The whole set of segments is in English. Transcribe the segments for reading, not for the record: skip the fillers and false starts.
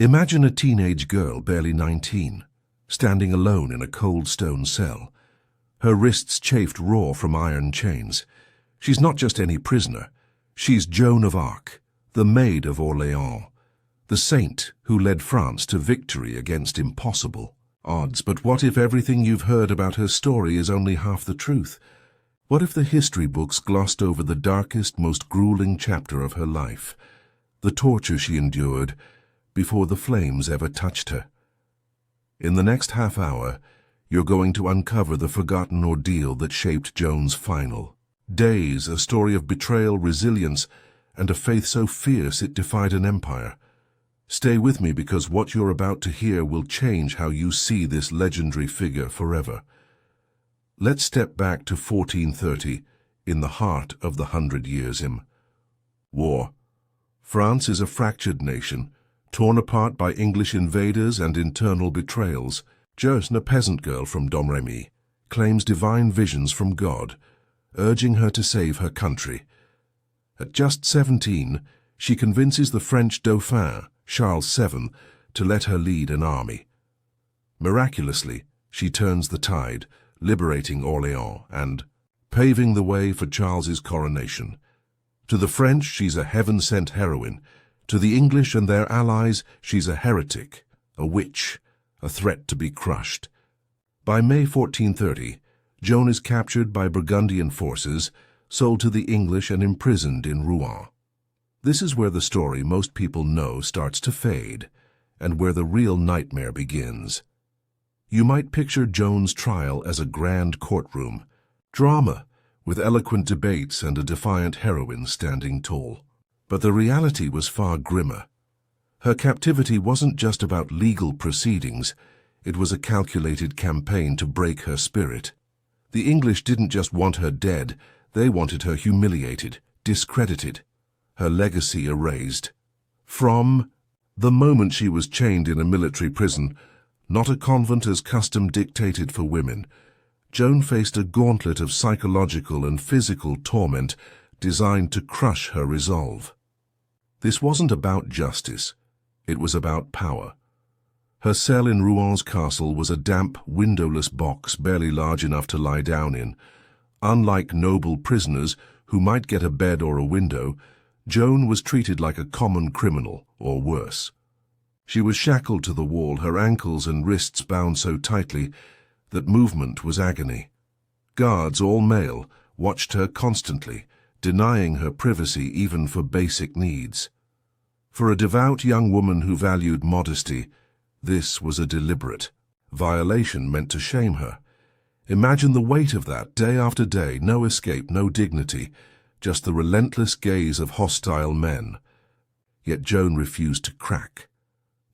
Imagine a teenage girl, barely 19, standing alone in a cold stone cell. Her wrists chafed raw from iron chains. She's not just any prisoner. She's Joan of Arc, the Maid of Orléans, the saint who led France to victory against impossible odds. But what if everything you've heard about her story is only half the truth? What if the history books glossed over the darkest, most grueling chapter of her life, the torture she endured before the flames ever touched her? In the next half hour, you're going to uncover the forgotten ordeal that shaped Joan's final days, a story of betrayal, resilience, and a faith so fierce it defied an empire. Stay with me, because what you're about to hear will change how you see this legendary figure forever. Let's step back to 1430, in the heart of the 100 Years' War. France is a fractured nation, torn apart by English invaders and internal betrayals. Joan, a peasant girl from Domremy, claims divine visions from God, urging her to save her country. At just 17, she convinces the French Dauphin, Charles VII, to let her lead an army. Miraculously, she turns the tide, liberating Orléans and paving the way for Charles's coronation. To the French, she's a heaven-sent heroine. To the English and their allies, she's a heretic, a witch, a threat to be crushed. By May 1430, Joan is captured by Burgundian forces, sold to the English and imprisoned in Rouen. This is where the story most people know starts to fade, and where the real nightmare begins. You might picture Joan's trial as a grand courtroom, drama, with eloquent debates and a defiant heroine standing tall. But the reality was far grimmer. Her captivity wasn't just about legal proceedings, it was a calculated campaign to break her spirit. The English didn't just want her dead, they wanted her humiliated, discredited, her legacy erased. From the moment she was chained in a military prison, not a convent as custom dictated for women, Joan faced a gauntlet of psychological and physical torment designed to crush her resolve. This wasn't about justice, it was about power. Her cell in Rouen's castle was a damp, windowless box barely large enough to lie down in. Unlike noble prisoners who might get a bed or a window, Joan was treated like a common criminal, or worse. She was shackled to the wall, her ankles and wrists bound so tightly that movement was agony. Guards, all male, watched her constantly, denying her privacy even for basic needs. For a devout young woman who valued modesty, this was a deliberate violation meant to shame her. Imagine the weight of that, day after day, no escape, no dignity, just the relentless gaze of hostile men. Yet Joan refused to crack.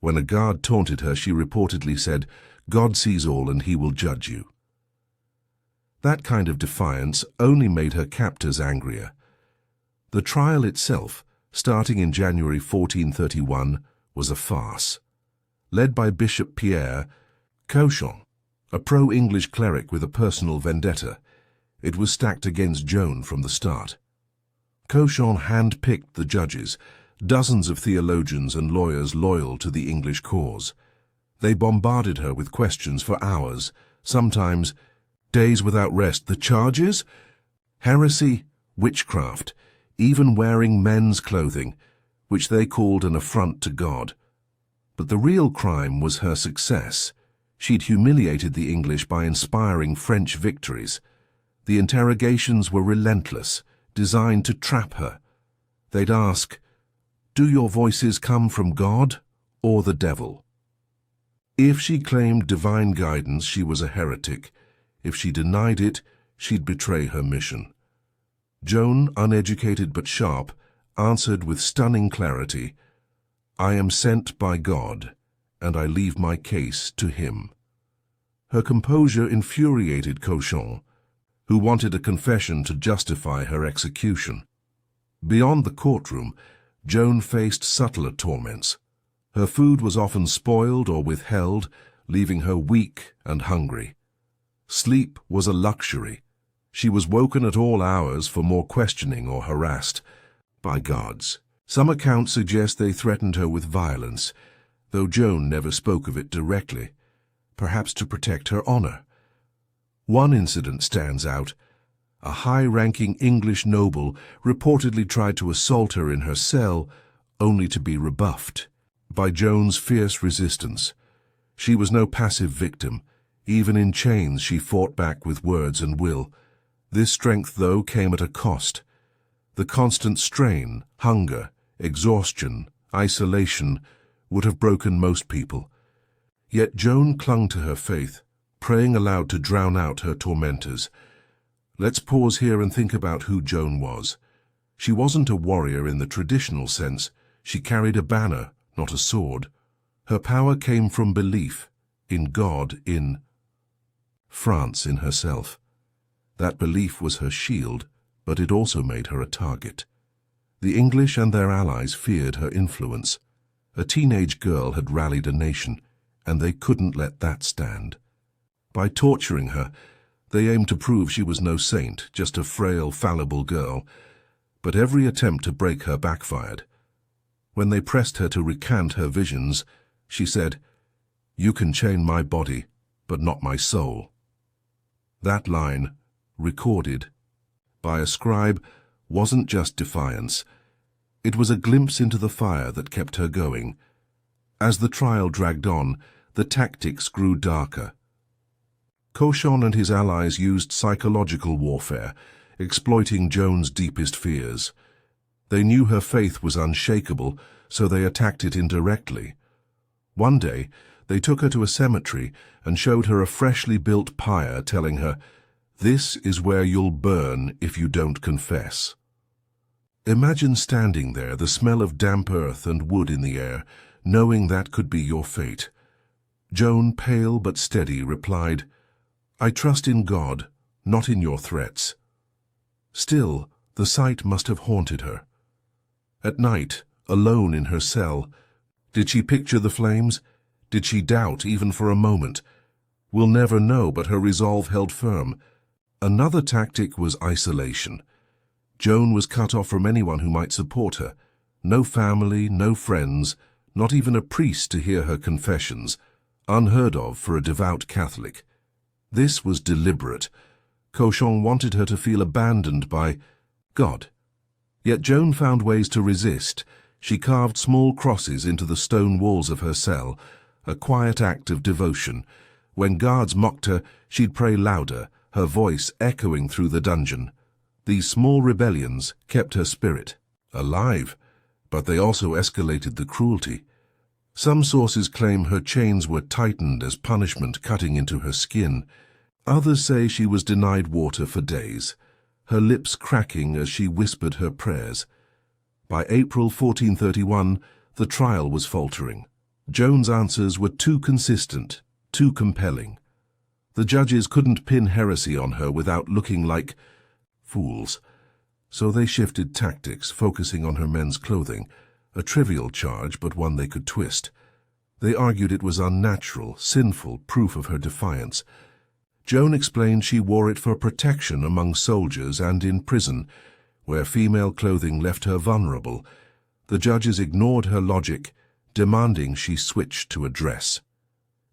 When a guard taunted her, she reportedly said, "God sees all and he will judge you." That kind of defiance only made her captors angrier. The trial itself, starting in January 1431, was a farce. Led by Bishop Pierre Cauchon, a pro-English cleric with a personal vendetta, it was stacked against Joan from the start. Cauchon hand-picked the judges, dozens of theologians and lawyers loyal to the English cause. They bombarded her with questions for hours, sometimes days without rest. The charges? Heresy, witchcraft, even wearing men's clothing, which they called an affront to God. But the real crime was her success. She'd humiliated the English by inspiring French victories. The interrogations were relentless, designed to trap her. They'd ask, "Do your voices come from God or the devil?" If she claimed divine guidance, she was a heretic. If she denied it, she'd betray her mission. Joan, uneducated but sharp, answered with stunning clarity, "I am sent by God, and I leave my case to him." Her composure infuriated Cauchon, who wanted a confession to justify her execution. Beyond the courtroom, Joan faced subtler torments. Her food was often spoiled or withheld, leaving her weak and hungry. Sleep was a luxury. She was woken at all hours for more questioning or harassed by guards. Some accounts suggest they threatened her with violence. though Joan never spoke of it directly, perhaps to protect her honor. One incident stands out. A high-ranking English noble reportedly tried to assault her in her cell, only to be rebuffed by Joan's fierce resistance. She was no passive victim. Even in chains she fought back with words and will. This strength, though, came at a cost. The constant strain, hunger, exhaustion, isolation would have broken most people. Yet Joan clung to her faith, praying aloud to drown out her tormentors. Let's pause here and think about who Joan was. She wasn't a warrior in the traditional sense. She carried a banner, not a sword. Her power came from belief in God, in France, in herself. That belief was her shield, but it also made her a target. The English and their allies feared her influence. A teenage girl had rallied a nation, and they couldn't let that stand. By torturing her, they aimed to prove she was no saint, just a frail, fallible girl. But every attempt to break her backfired. When they pressed her to recant her visions, she said, "You can chain my body, but not my soul." That line, recorded by a scribe, wasn't just defiance. It was a glimpse into the fire that kept her going. As the trial dragged on, the tactics grew darker. Cauchon and his allies used psychological warfare, exploiting Joan's deepest fears. They knew her faith was unshakable, so they attacked it indirectly. One day, they took her to a cemetery and showed her a freshly built pyre, telling her, "This is where you'll burn if you don't confess." Imagine standing there, the smell of damp earth and wood in the air, knowing that could be your fate. Joan, pale but steady, replied, "I trust in God, not in your threats." Still, the sight must have haunted her. At night, alone in her cell, did she picture the flames? Did she doubt even for a moment? We'll never know, but her resolve held firm. Another tactic was isolation. Joan was cut off from anyone who might support her. No family, no friends, not even a priest to hear her confessions, unheard of for a devout Catholic. This was deliberate. Cauchon wanted her to feel abandoned by God. Yet Joan found ways to resist. She carved small crosses into the stone walls of her cell, a quiet act of devotion. When guards mocked her, she'd pray louder, her voice echoing through the dungeon. These small rebellions kept her spirit alive, but they also escalated the cruelty. Some sources claim her chains were tightened as punishment, cutting into her skin. Others say she was denied water for days, her lips cracking as she whispered her prayers. By April 1431, the trial was faltering. Joan's answers were too consistent, too compelling. The judges couldn't pin heresy on her without looking like fools. So they shifted tactics, focusing on her men's clothing, a trivial charge but one they could twist. They argued it was unnatural, sinful proof of her defiance. Joan explained she wore it for protection among soldiers and in prison, where female clothing left her vulnerable. The judges ignored her logic, demanding she switch to a dress.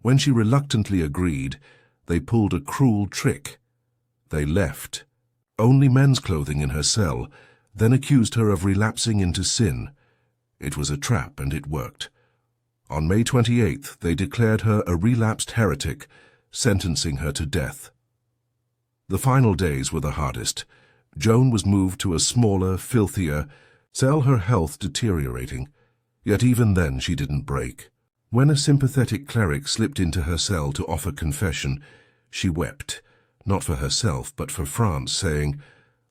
When she reluctantly agreed, they pulled a cruel trick. They left only men's clothing in her cell, then accused her of relapsing into sin. It was a trap, and it worked. On May 28th, they declared her a relapsed heretic, sentencing her to death. The final days were the hardest. Joan was moved to a smaller, filthier cell, her health deteriorating. Yet even then she didn't break. When a sympathetic cleric slipped into her cell to offer confession, she wept, not for herself but for France, saying,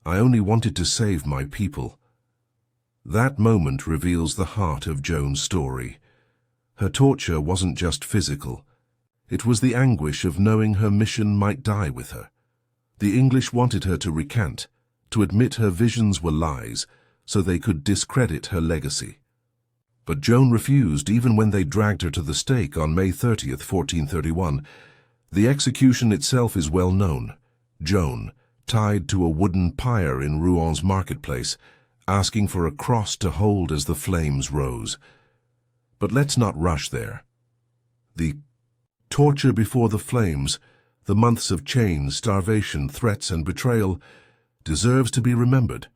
"I only wanted to save my people." That moment reveals the heart of Joan's story. Her torture wasn't just physical. It was the anguish of knowing her mission might die with her. The English wanted her to recant, to admit her visions were lies, so they could discredit her legacy. But Joan refused, even when they dragged her to the stake on May 30th, 1431. The execution itself is well known. Joan, tied to a wooden pyre in Rouen's marketplace, asking for a cross to hold as the flames rose. But let's not rush there. The torture before the flames, the months of chains, starvation, threats, and betrayal, deserves to be remembered.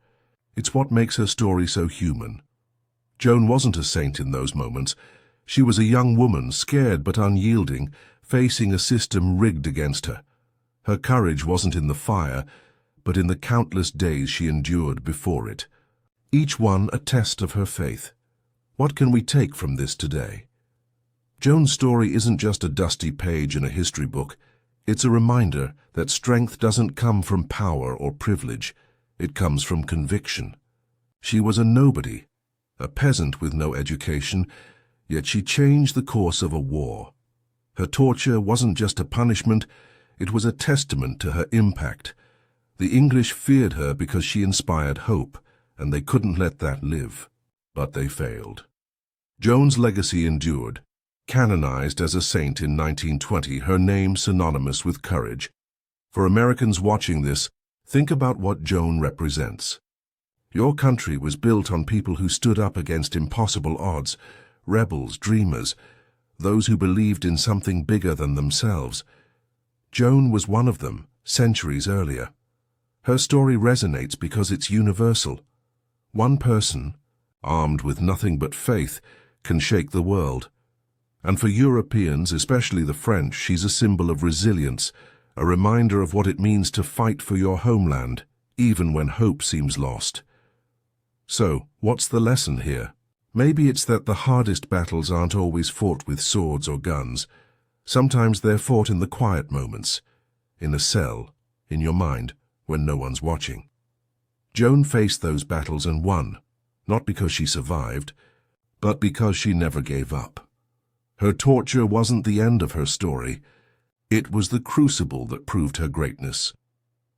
It's what makes her story so human. Joan wasn't a saint in those moments. She was a young woman, scared but unyielding, facing a system rigged against her. Her courage wasn't in the fire, but in the countless days she endured before it. Each one a test of her faith. What can we take from this today? Joan's story isn't just a dusty page in a history book. It's a reminder that strength doesn't come from power or privilege. It comes from conviction. She was a nobody, a peasant with no education, yet she changed the course of a war. Her torture wasn't just a punishment, it was a testament to her impact. The English feared her because she inspired hope, and they couldn't let that live. But they failed. Joan's legacy endured. Canonized as a saint in 1920, her name synonymous with courage. For Americans watching this, think about what Joan represents. Your country was built on people who stood up against impossible odds, rebels, dreamers, those who believed in something bigger than themselves. Joan was one of them, centuries earlier. Her story resonates because it's universal. One person, armed with nothing but faith, can shake the world. And for Europeans, especially the French, she's a symbol of resilience, a reminder of what it means to fight for your homeland, even when hope seems lost. So, what's the lesson here? Maybe it's that the hardest battles aren't always fought with swords or guns. Sometimes they're fought in the quiet moments, in a cell, in your mind, when no one's watching. Joan faced those battles and won, not because she survived, but because she never gave up. Her torture wasn't the end of her story. It was the crucible that proved her greatness.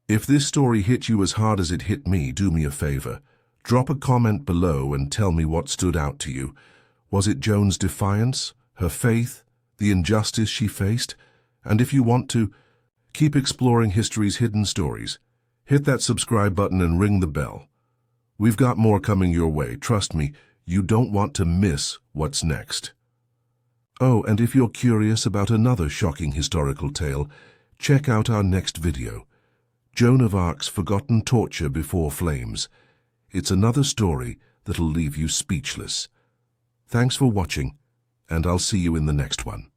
If this story hit you as hard as it hit me, do me a favor. Drop a comment below and tell me what stood out to you. Was it Joan's defiance, her faith, the injustice she faced? And if you want to, keep exploring history's hidden stories. Hit that subscribe button and ring the bell. We've got more coming your way. Trust me, you don't want to miss what's next. Oh, and if you're curious about another shocking historical tale, check out our next video, Joan of Arc's Forgotten Torture Before Flames. It's another story that'll leave you speechless. Thanks for watching, and I'll see you in the next one.